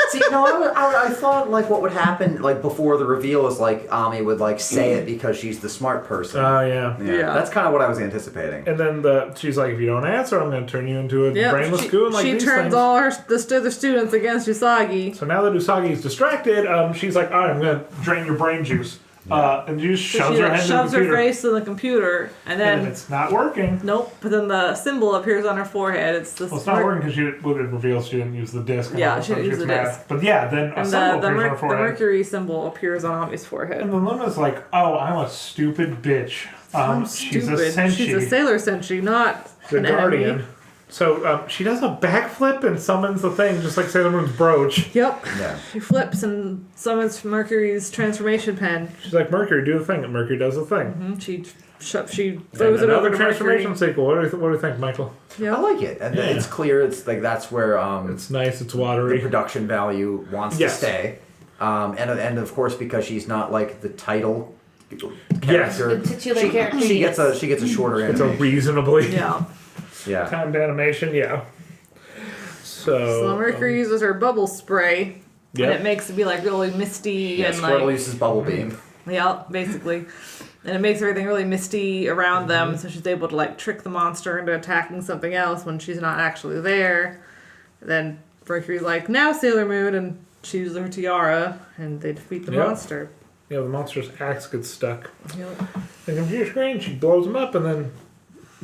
See, no, I thought like what would happen like before the reveal is like Ami would like say it because she's the smart person. Oh yeah. That's kind of what I was anticipating. And then she's like, if you don't answer, I'm going to turn you into a brainless goon like she these turns things. all the other students against Usagi. So now that Usagi's distracted, she's like, all right, I'm going to drain your brain juice. And she just shoves her head in the shoves her computer. face in the computer, and then it's not working. Nope. But then the symbol appears on her forehead. It's this. Well, it's not working because it reveals she didn't use the disc. Yeah, she didn't use the disc. But yeah, then a symbol appears on her forehead. The Mercury symbol appears on Ami's forehead. And then Luna's like, oh, I'm a stupid bitch. She's a senshi. She's a sailor senshi, not an guardian. enemy. So she does a backflip and summons the thing, just like Sailor Moon's brooch. Yep. Yeah. She flips and summons Mercury's transformation pen. She's like, Mercury, do the thing. And Mercury does the thing. She throws it over to transformation Mercury. sequel. What do you think, Michael? Yep. I like it, and it's clear. It's like that's where it's nice. It's watery. the production value wants to stay, and of course because she's not like the title character. The titular character. She gets a shorter. It's a animation. reasonably Yeah. timed animation. Yeah. So Mercury uses her bubble spray, Yep. and it makes it be like really misty Yeah, and Squirtle like uses bubble beam. basically. And it makes everything really misty around them, so she's able to like trick the monster into attacking something else when she's not actually there. Then Mercury's like, now Sailor Moon, and she uses her tiara, and they defeat the monster. Yeah, the monster's axe gets stuck Yep. in the computer screen. She blows him up, and then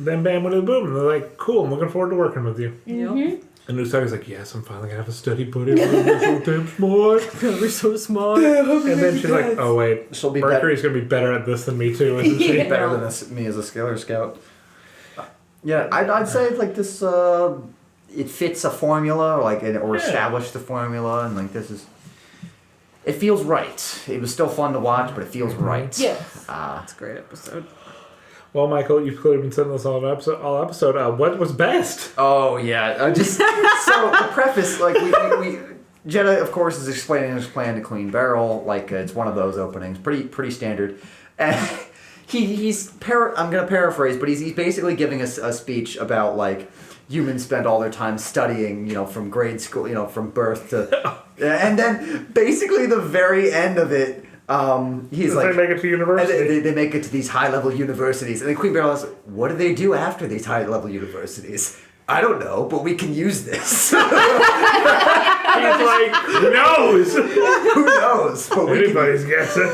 then bam, went to the boom. And they're like, cool, I'm looking forward to working with you. Yep. And Usagi's like, yes, I'm finally going to have a steady buddy. We're going to be so damn smart. We're so smart. And then she's like, oh, wait. She'll be Mercury's going to be better at this than me, too, isn't she? better than me as a Scalar Scout. Yeah, I'd say like this. It fits a formula, or established the formula, and like this is. It feels right. It was still fun to watch, but it feels right. Yes. It's a great episode. Well, Michael, you've clearly been saying this all episode. What was best? Oh yeah, so the preface, like we Jeddah, of course, is explaining his plan to clean Beryl. Like it's one of those openings, pretty standard, and I'm gonna paraphrase, but he's basically giving us a speech about like humans spend all their time studying, from grade school, from birth to, and then basically the very end of it. He's like, they make it to university. They make it to these high-level universities. And then Queen Beryl is like, what do they do after these high-level universities? I don't know, but we can use this. He's like, who knows? Who knows? But anybody's guessing.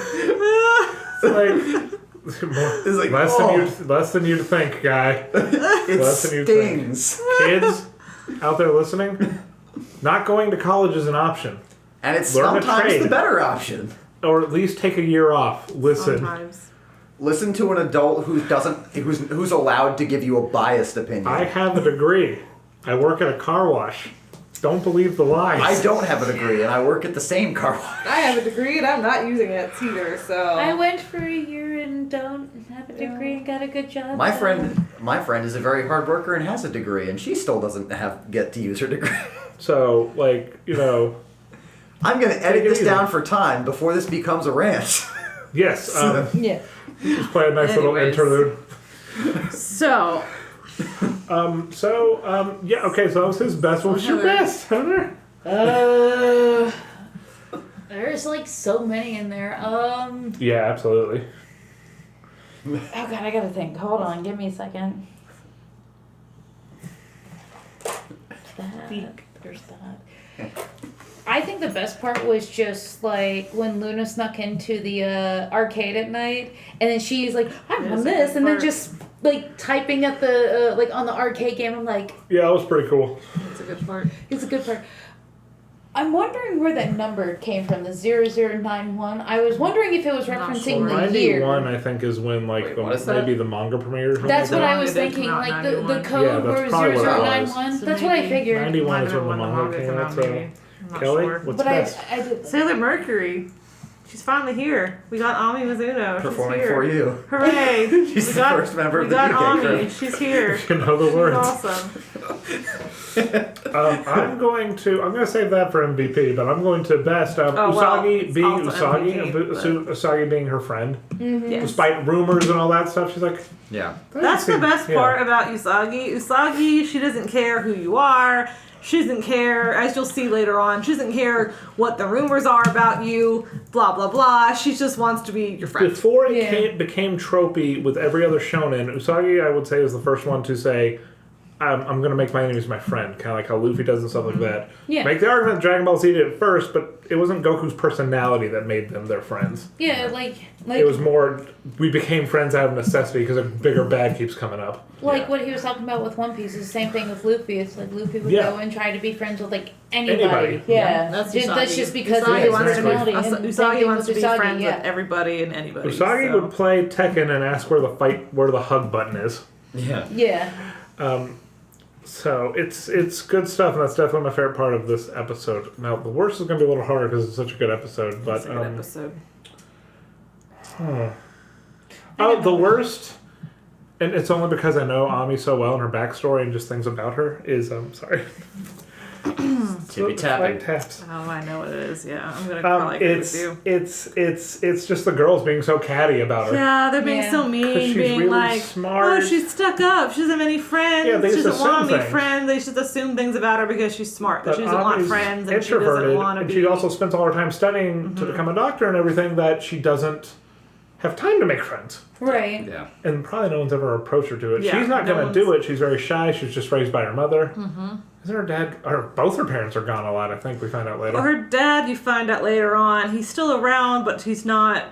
It's like less than you'd think, guy. It less than you'd stings. Think. Kids out there listening, not going to college is an option. And it's sometimes the better option. Or at least take a year off. Listen. Sometimes. Listen to an adult who's allowed to give you a biased opinion. I have a degree. I work at a car wash. Don't believe the lies. I don't have a degree, and I work at the same car wash. I have a degree, and I'm not using it either. So I went for a year and don't have a degree and got a good job. My friend is a very hard worker and has a degree, and she still doesn't get to use her degree. So, I'm going to edit this down for time before this becomes a rant. Yes. Yeah. Just play a nice little interlude. So. Yeah, okay, so that was his best. What was your best, Heather? There's like so many in there. Yeah, absolutely. Oh god, I gotta think. Hold on, give me a second. There's that. I think the best part was just like when Luna snuck into the arcade at night, and then she's like, "I want this," and then just like typing at the like on the arcade game. I'm like, yeah, that was pretty cool. It's a good part. It's a good part. I'm wondering where that number came from, the 0091. I was wondering if it was referencing the year. 91, I think, is when maybe the manga premiered. That's what I was thinking. Like the code were 0091. That's what I figured. 91 is when the manga came out. So. Kelly, what's best? I did. Sailor Mercury. She's finally here. We got Ami Mizuno. Performing She's here. for you. Hooray! She's the first member of the DK Ami. crew. She's here. You know the words. She's awesome. I'm going to save that for MVP, but I'm going to best Usagi being Usagi, Usagi being her friend. Mm-hmm. Yes. Despite rumors and all that stuff, she's like, yeah. That's the best part about Usagi. Usagi, she doesn't care who you are. She doesn't care, as you'll see later on, she doesn't care what the rumors are about you, blah, blah, blah. She just wants to be your friend. Before it became tropey with every other shonen, Usagi, I would say, is the first one to say, I'm going to make my enemies my friend, kind of like how Luffy does and stuff like that. Yeah. Make the argument that Dragon Ball Z did it first, but it wasn't Goku's personality that made them their friends. Yeah, like it was more, we became friends out of necessity because a bigger bad keeps coming up. Like what he was talking about with One Piece is the same thing with Luffy. It's like Luffy would go and try to be friends with like anybody. Yeah. That's just because Usagi of wants his personality. Usagi wants to be friends with everybody and anybody. Usagi would play Tekken and ask where the hug button is. Yeah. Yeah. So it's good stuff, and that's definitely my favorite part of this episode. Now the worst is going to be a little harder because it's such a good episode. But it's a good episode. The worst, and it's only because I know Ami so well and her backstory and just things about her is sorry. Tippy tapping. Taps. Oh, I know what it is. Yeah, I'm gonna probably agree with you. It's just the girls being so catty about her. Yeah, they're being so mean, she's being really like, smart. "Oh, she's stuck up. She doesn't have any friends. Yeah, they she just doesn't want assume any things. friends. They just assume things about her because she's smart. That But she doesn't want Ami's friends, and she doesn't introverted, want to and be." she also spends all her time studying to become a doctor and everything. That she doesn't have time to make friends. Right. Yeah. And probably no one's ever approached her to it. Yeah, She's not no going to do it. She's very shy. She was just raised by her mother. Mm-hmm. Isn't her dad, or both her parents are gone a lot, I think we find out later. Well, her dad, you find out later on, he's still around, but he's not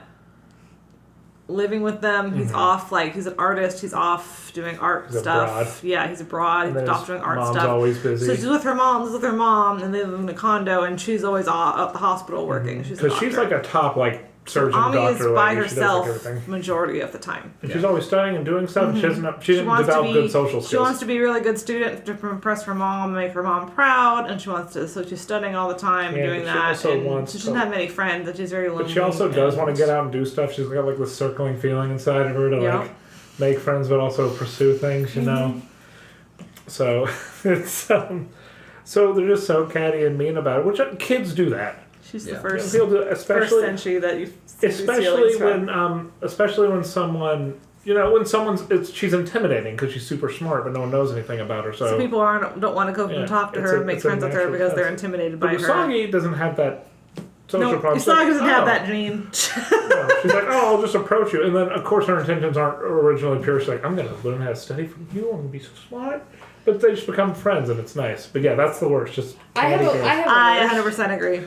living with them. He's off, he's an artist. He's off doing art stuff. Abroad. Yeah, he's abroad. He's off doing art mom's stuff. always busy. So she's with her mom, and they live in a condo, and she's always at the hospital working. Because she's like a top, surgeon, Ami doctor. is by lady. She does, herself everything. majority of the time. And she's always studying and doing stuff. Mm-hmm. She didn't develop good social skills. She wants to be a really good student to impress her mom, make her mom proud, and so she's studying all the time, doing that. So she doesn't have many friends, and she's very lonely. But she also does want to get out and do stuff. She's got this circling feeling inside of her to make friends, but also pursue things, you know. So it's so they're just so catty and mean about it. Which kids do that. She's the first century that you. Especially when someone, she's intimidating because she's super smart, but no one knows anything about her. So people don't want to go and talk to her and make friends with her because they're intimidated by her. Usagi doesn't have that social problem. Usagi doesn't have that gene. No, she's like, I'll just approach you, and then of course her intentions aren't originally pure. She's like, I'm gonna learn how to study from you. I'm gonna be so smart. But they just become friends, and it's nice. But yeah, that's the worst. Just I 100% agree.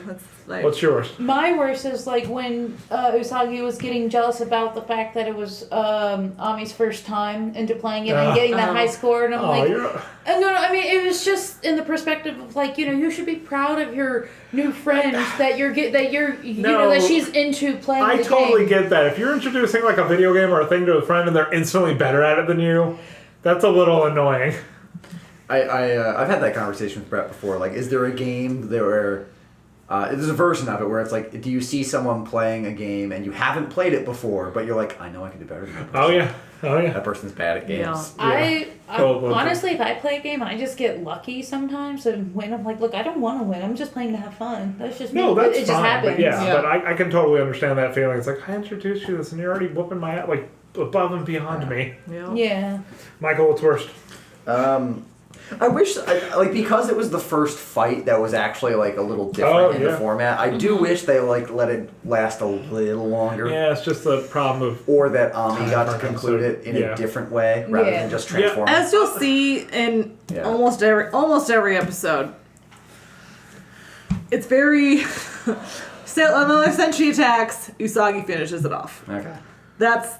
What's yours? My worst is when Usagi was getting jealous about the fact that it was Ami's first time into playing it and getting that high score, and I'm no, I mean it was just in the perspective of you should be proud of your new friend that that she's into playing. I the totally game. get that. If you're introducing a video game or a thing to a friend and they're instantly better at it than you, that's a little annoying. I've had that conversation with Brett before. Is there a game where there's a version of it where it's do you see someone playing a game and you haven't played it before, but you're I know I can do better than that person. Oh yeah. That person's bad at games. Yeah. Honestly, if I play a game, I just get lucky sometimes and win. I'm look, I don't want to win. I'm just playing to have fun. That's just no, me. that's it fine. Just happens. But I can totally understand that feeling. It's I introduced you to this and you're already whooping my ass above and beyond me. Yeah. Michael, what's worst? I wish, because it was the first fight that was actually, a little different in the format, I do wish they, let it last a little longer. Yeah, it's just the problem of... Or that Ami got to conclude it in a different way, rather than just transform. As you'll see in almost every episode, it's very... Another Senshi attacks, Usagi finishes it off. Okay. That's...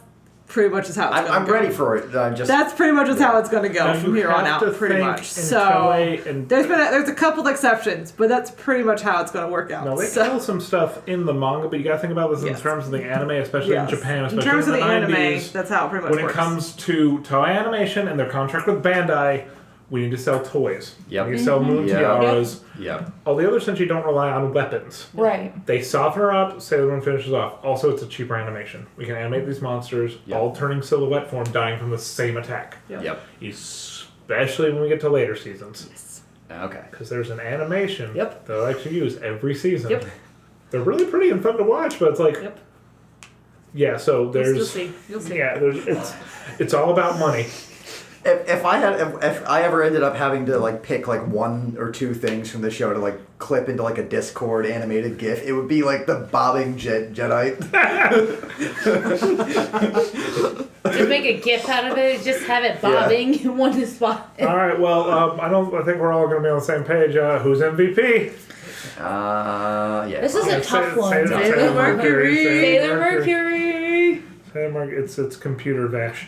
pretty much is how it's going to go. I'm ready for it. That's pretty much is how it's going to go from here on out, pretty much. So there's a couple exceptions, but that's pretty much how it's going to work out. No, they kill some stuff in the manga, but you got to think about this in terms of the anime, especially in Japan, especially in terms in the of the 90s, anime. That's how it pretty much works. When it comes to Toei Animation and their contract with Bandai, we need to sell toys. Yep. We need to sell moon tiaras. Yep. All the other Senshi don't rely on weapons. Right. They soften her up, Sailor Moon finishes off. Also, it's a cheaper animation. We can animate these monsters, all turning silhouette form, dying from the same attack. Yep. Especially when we get to later seasons. Yes. Okay. Because there's an animation that they'll actually use every season. Yep. They're really pretty and fun to watch, but it's yeah, so there's... You'll see. Yeah, it's all about money. If I ever ended up having to pick one or two things from the show to clip into a Discord animated GIF, it would be the bobbing Jedi. Just make a GIF out of it. Just have it bobbing in one spot. All right. Well, I think we're all going to be on the same page. Who's MVP? Yeah. This is a tough one. Sailor Mercury. Sailor Mercury. It's computer Vash.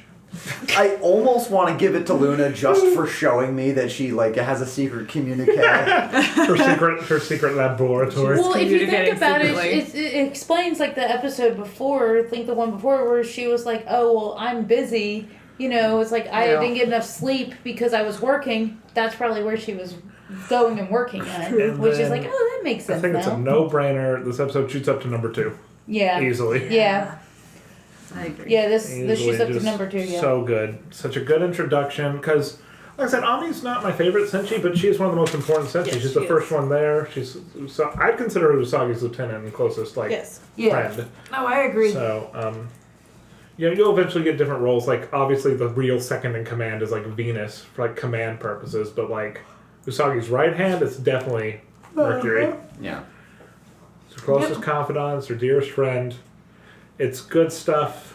I almost want to give it to Luna just for showing me that she has a secret communique. her secret laboratory. Well, if you think about it explains the episode before. I think the one before where she was "Oh well, I'm busy." It's I didn't get enough sleep because I was working. That's probably where she was going and working at, which is that makes sense. I think it's a no-brainer. This episode shoots up to number 2. Yeah. Easily. Yeah. I agree. Yeah, this shoots up to number 2, yeah. So good. Such a good introduction, because, like I said, Ami's not my favorite Senshi, but she is one of the most important Senshi. Yes, she's the first one there. So I'd consider her Usagi's lieutenant and closest, friend. No, I agree. So, you'll eventually get different roles. Obviously, the real second in command is, Venus, for, command purposes, but, Usagi's right hand is definitely Mercury. Yeah. It's her closest confidant, it's her dearest friend. It's good stuff,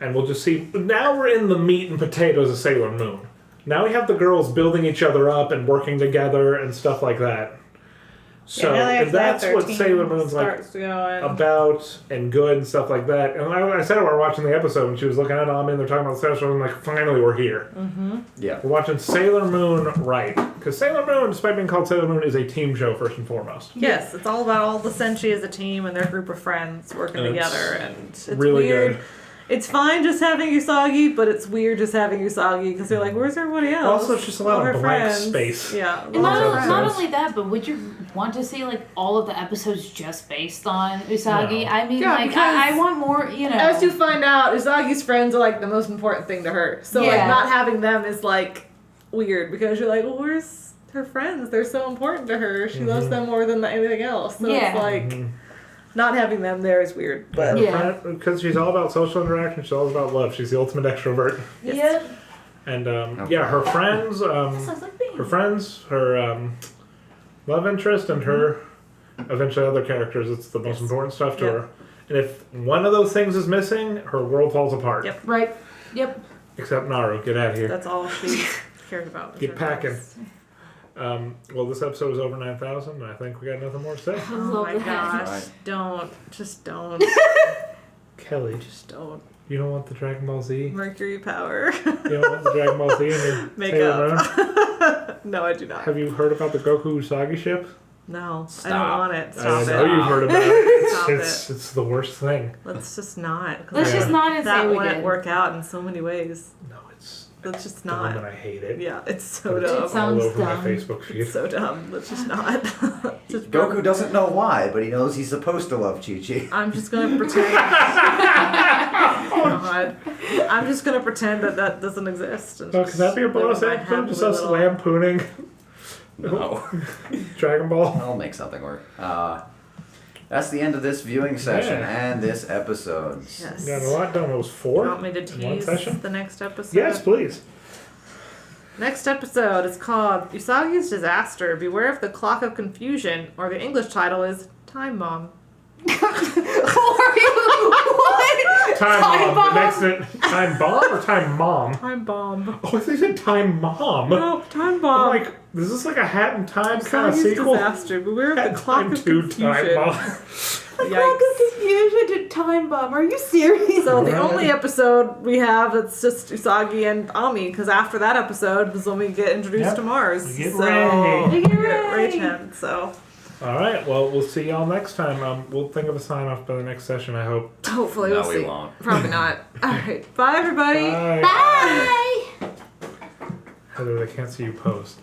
and we'll just see. Now we're in the meat and potatoes of Sailor Moon. Now we have the girls building each other up and working together and stuff like that. So Yeah, and that's what Sailor Moon's like starts going. about and good and stuff like that. And I said it while we were watching the episode when she was looking at Ami and they're talking about the special. I'm like, finally we're here. Mm-hmm. Yeah. We're watching Sailor Moon right. Because Sailor Moon, despite being called Sailor Moon, is a team show first and foremost. Yes, it's all about all the Senshi as a team and their group of friends working And it's together, and it's really weird. good. It's fine just having Usagi, but it's weird just having Usagi because they're like, where's everybody else? Also, it's just a lot All of her blank friends. space. Yeah. And all not, her Makes not friends. sense. only that, but would you want to see like all of the episodes just based on Usagi? No. I mean, Yeah, like because I want more. You know, As you find out, Usagi's friends are like the most important thing to her. So like Yeah. not having them is like weird because you're like, well, where's her friends? They're so important to her. She loves them more than anything else. So Yeah. it's like not having them there is weird. But Yeah. Because she's all about social interaction, she's all about love. She's the ultimate extrovert. yeah. And yeah, her friends, Sounds like me. her friends, her love interest, and her eventually other characters. It's the most important stuff to Yep. her. And if one of those things is missing, her world falls apart. Yep. Right. Yep. Except Naru, get out of here. that's all she cares about. is Get her packing. friends. Well, this episode is over 9,000, and I think we got nothing more to say. Oh Love my that. gosh. Right. Don't. Just don't. Kelly, Just don't. you don't want the Dragon Ball Z? Mercury power. You don't want the Dragon Ball Z in your Makeup. Sailor Moon? No, I do not. Have you heard about the Goku Usagi ship? No, I Stop. don't want it. I Stop know it. you've heard about it. Stop It's the worst thing. Let's just not. 'cause Let's just not and that say we wouldn't did. work out in so many ways. No, it's Let's just dumb and not. I hate it. Yeah, it's so But it's dumb. all sounds over my dumb. Facebook feed. It's so dumb. Let's just not. Just Goku doesn't know why, but he knows he's supposed to love Chi-Chi. I'm just gonna pretend. God. I'm just gonna pretend that doesn't exist. And Oh, can that be a just live bonus my episode? Just happily us little- lampooning No. Dragon Ball? I'll make something work. That's the end of this viewing session Yeah. and this episode. Yes. Got a lot done. It was You 4 want me to in one tease session? the next episode? Yes, please. Next episode is called Usagi's Disaster. Beware of the Clock of Confusion, or the English title is Time Bomb. What? Time Time Bomb. Bomb? Time Bomb or Time Mom? Time Bomb. Oh, I think they said Time Mom. No, Time I'm Bomb. like, is this like a Hat in Time kind of Usagi's sequel? Disaster. Beware of Hat in the Clock Time of 2 Confusion. Time Bomb. Yikes. Confusion to Time Bomb. Are you serious? So the only episode we have that's just Usagi and Ami, because after that episode is when we get introduced Yep. to Mars. We get so Ray. we We get get Ray. Ray Chen. So All right. Well, we'll see y'all next time. We'll think of a sign off by the next session, I hope. hopefully No, we'll we see. won't. Probably not. All right. Bye, everybody. Bye. Bye. Heather, they can't see you post.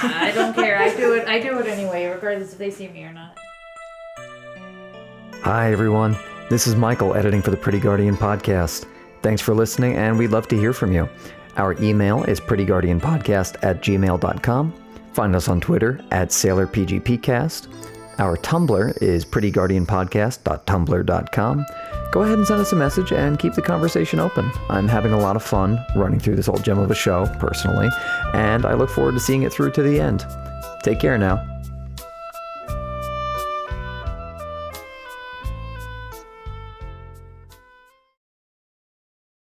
I don't care. I do it anyway, regardless if they see me or not. Hi, everyone. This is Michael editing for the Pretty Guardian podcast. Thanks for listening, and we'd love to hear from you. Our email is prettyguardianpodcast@gmail.com. Find us on Twitter @SailorPGPcast. Our Tumblr is prettyguardianpodcast.tumblr.com. Go ahead and send us a message and keep the conversation open. I'm having a lot of fun running through this old gem of a show, personally, and I look forward to seeing it through to the end. Take care now.